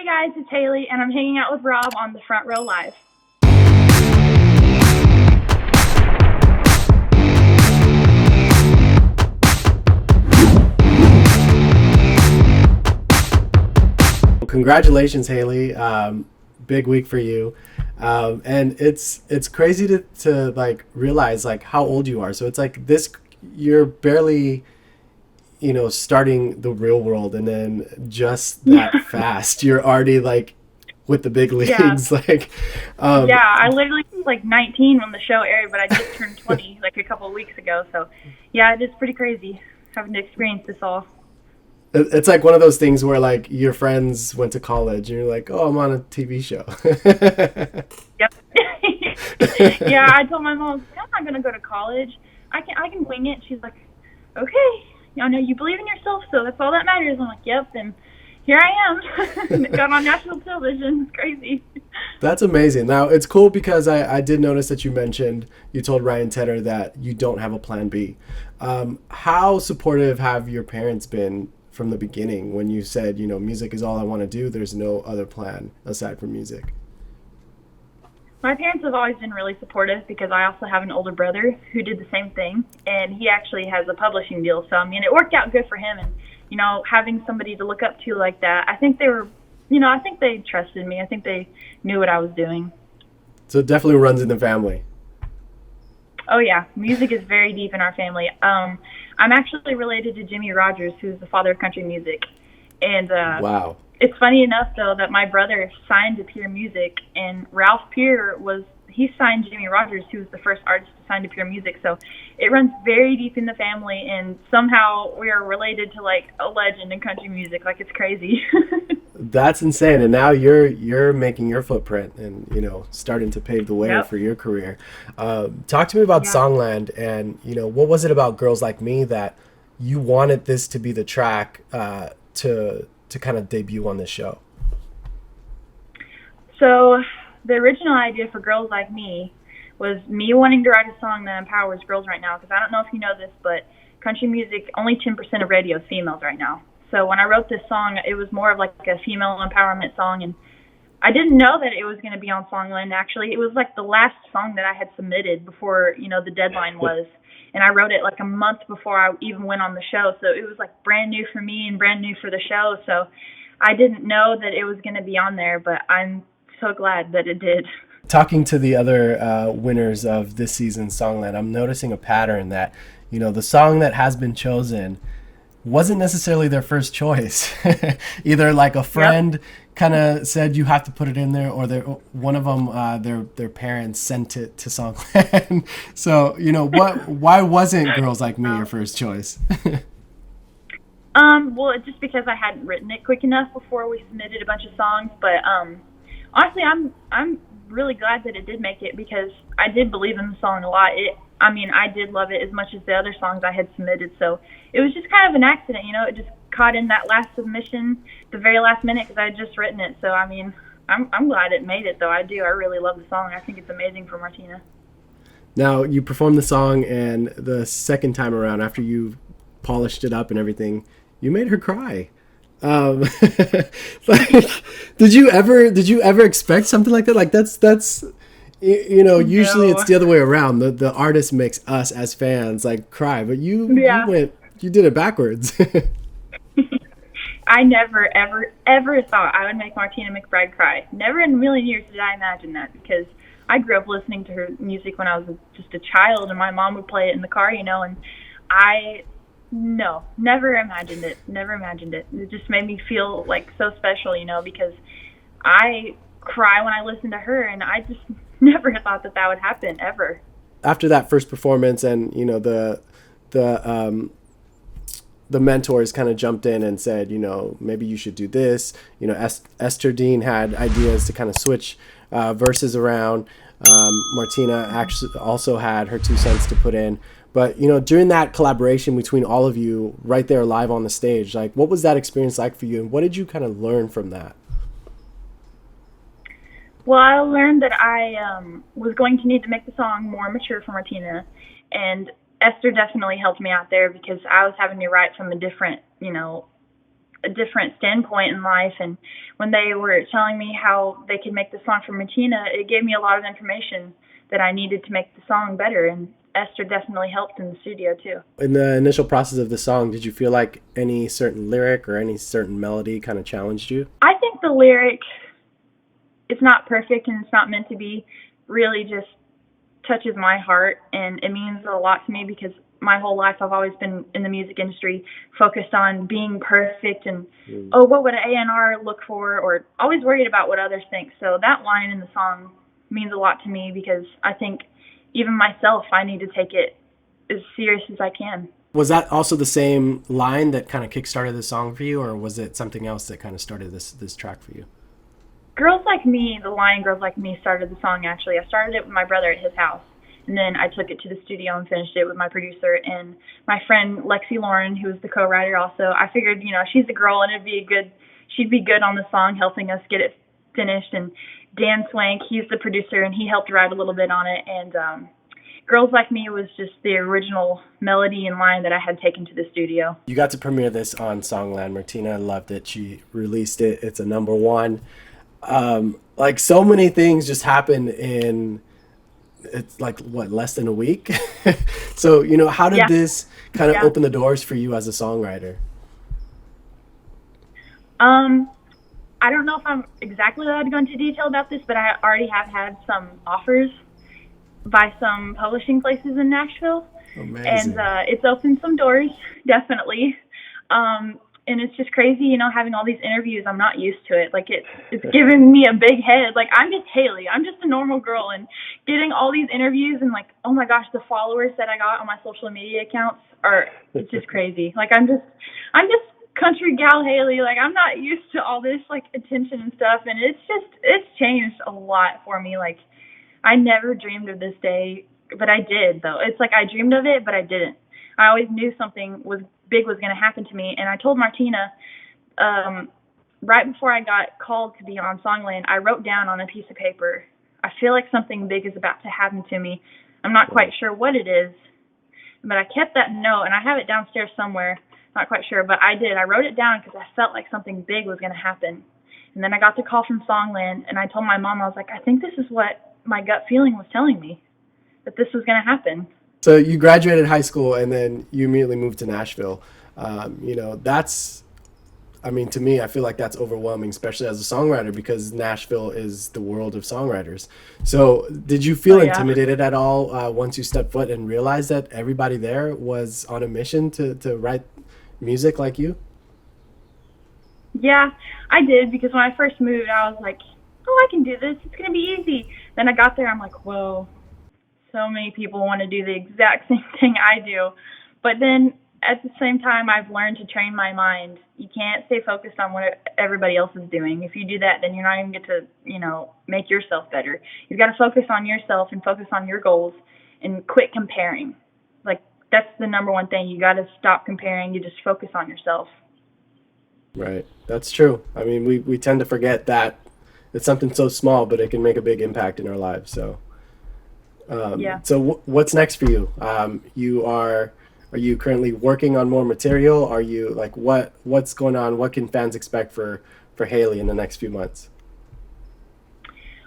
guys, it's Haley, and I'm hanging out with Rob on the Front Row Live. Congratulations, Haley. Big week for you. And it's crazy to like realize like how old you are. So it's like this, you're barely, starting the real world, and then just that fast, you're already like with the big leagues. Yeah. Like, I literally was like 19 when the show aired, but I just turned 20 like a couple of weeks ago. So yeah, it is pretty crazy having to experience this all. It's like one of those things where like your friends went to college and you're like, oh, I'm on a TV show. Yep. Yeah, I told my mom, I'm not going to go to college. I can wing it. She's like, okay, you believe in yourself, so that's all that matters. I'm like, yep, and here I am. Got on national television. It's crazy. That's amazing. Now, it's cool because I did notice that you told Ryan Tedder that you don't have a plan B. How supportive have your parents been from the beginning when you said, music is all I want to do, there's no other plan aside from music? My parents have always been really supportive because I also have an older brother who did the same thing, and he actually has a publishing deal. So, it worked out good for him, and, having somebody to look up to like that, I think I think they trusted me. I think they knew what I was doing. So it definitely runs in the family. Oh, yeah. Music is very deep in our family. I'm actually related to Jimmy Rogers, who's the father of country music. And wow. It's funny enough, though, that my brother signed to Pure Music, and Ralph Peer he signed Jimmy Rogers, who was the first artist to sign to Pure Music. So it runs very deep in the family, and somehow we are related to, like, a legend in country music. Like, it's crazy. That's insane. And now you're making your footprint and, starting to pave the way for your career. Talk to me about Songland, and, what was it about Girls Like Me that you wanted this to be the track to kind of debut on this show? So the original idea for Girls Like Me was me wanting to write a song that empowers girls right now, because I don't know if you know this, but country music, only 10% of radio is females right now. So when I wrote this song, it was more of like a female empowerment song, and I didn't know that it was going to be on Songland, actually. It was like the last song that I had submitted before, the deadline was, and I wrote it like a month before I even went on the show, so it was like brand new for me and brand new for the show, so I didn't know that it was going to be on there, but I'm so glad that it did. Talking to the other winners of this season's Songland, I'm noticing a pattern that, the song that has been chosen wasn't necessarily their first choice. Either like a friend kind of said you have to put it in there, or one of them, their parents sent it to Songland. So, why wasn't Girls Like Me your first choice? Well, it's just because I hadn't written it quick enough before we submitted a bunch of songs, but honestly, I'm really glad that it did make it, because I did believe in the song a lot. I did love it as much as the other songs I had submitted, so it was just kind of an accident, it just caught in that last submission, the very last minute, because I had just written it, so I'm glad it made it, though. I really love the song. I think it's amazing for Martina. Now, you performed the song, and the second time around, after you polished it up and everything, you made her cry. Like, did you ever expect something like that? Like that's usually it's the other way around. The artist makes us as fans like cry, but you did it backwards. I never ever thought I would make Martina McBride cry. Never in a million years did I imagine that, because I grew up listening to her music when I was just a child, and my mom would play it in the car, and never imagined it. It just made me feel like so special, because I cry when I listen to her, and I just never thought that would happen ever. After that first performance, and the mentors kind of jumped in and said, maybe you should do this. Esther Dean had ideas to kind of switch verses around. Martina actually also had her 2 cents to put in. But, during that collaboration between all of you right there live on the stage, like, what was that experience like for you, and what did you kind of learn from that? Well, I learned that I was going to need to make the song more mature for Martina, and Esther definitely helped me out there, because I was having to write from a different, a different standpoint in life. And when they were telling me how they could make the song for Martina, it gave me a lot of information that I needed to make the song better. And Esther definitely helped in the studio too. In the initial process of the song, did you feel like any certain lyric or any certain melody kind of challenged you? I think the lyric, it's not perfect and it's not meant to be, really just touches my heart, and it means a lot to me because my whole life I've always been in the music industry focused on being perfect and what would an A&R look for, or always worried about what others think. So that line in the song means a lot to me because I think even myself, I need to take it as serious as I can. Was that also the same line that kind of kickstarted the song for you, or was it something else that kind of started this track for you? Girls Like Me, the line Girls Like Me started the song actually. I started it with my brother at his house, and then I took it to the studio and finished it with my producer and my friend Lexi Lauren, who was the co-writer also. I figured, she's a girl and she'd be good on the song helping us get it finished. And Dan Swank, he's the producer, and he helped write a little bit on it. And Girls Like Me was just the original melody and line that I had taken to the studio. You got to premiere this on Songland. Martina loved it. She released it. It's a #1. Like so many things just happened in, it's like what, less than a week. So how did this kind of open the doors for you as a songwriter? I don't know if I'm exactly allowed to go into detail about this, but I already have had some offers by some publishing places in Nashville. Amazing. And it's opened some doors, definitely. And it's just crazy, having all these interviews. I'm not used to it. Like, it's given me a big head. Like, I'm just Haley. I'm just a normal girl. And getting all these interviews and, like, oh, my gosh, the followers that I got on my social media accounts it's just crazy. Like, I'm just country gal Haley. Like, I'm not used to all this, like, attention and stuff. And it's changed a lot for me. Like, I never dreamed of this day, but I did, though. It's like I dreamed of it, but I didn't. I always knew something big was going to happen to me. And I told Martina, right before I got called to be on Songland, I wrote down on a piece of paper, I feel like something big is about to happen to me. I'm not quite sure what it is, but I kept that note, and I have it downstairs somewhere. Not quite sure, but I did. I wrote it down because I felt like something big was going to happen. And then I got the call from Songland, and I told my mom, I was like, I think this is what my gut feeling was telling me, that this was going to happen. So you graduated high school and then you immediately moved to Nashville. That's, to me, I feel like that's overwhelming, especially as a songwriter, because Nashville is the world of songwriters. So did you feel intimidated at all once you stepped foot and realized that everybody there was on a mission to write music like you? Yeah, I did, because when I first moved, I was like, oh, I can do this. It's going to be easy. Then I got there, I'm like, whoa. So many people want to do the exact same thing I do. But then at the same time, I've learned to train my mind. You can't stay focused on what everybody else is doing. If you do that, then you're not even get to, make yourself better. You've got to focus on yourself and focus on your goals and quit comparing. Like, that's the #1 thing. You got to stop comparing. You just focus on yourself. Right. That's true. We tend to forget that it's something so small, but it can make a big impact in our lives. So. So what's next for you? Are you currently working on more material? Are you like, what's going on? What can fans expect for Haley in the next few months?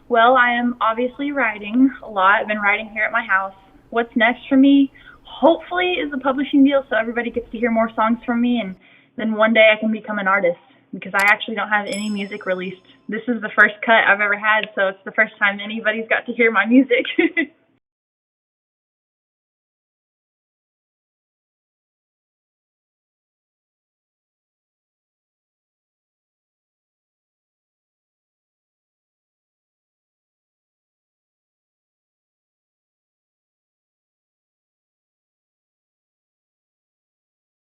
Well, I am obviously writing a lot. I've been writing here at my house. What's next for me, hopefully, is a publishing deal so everybody gets to hear more songs from me, and then one day I can become an artist, because I actually don't have any music released. This is the first cut I've ever had, so it's the first time anybody's got to hear my music.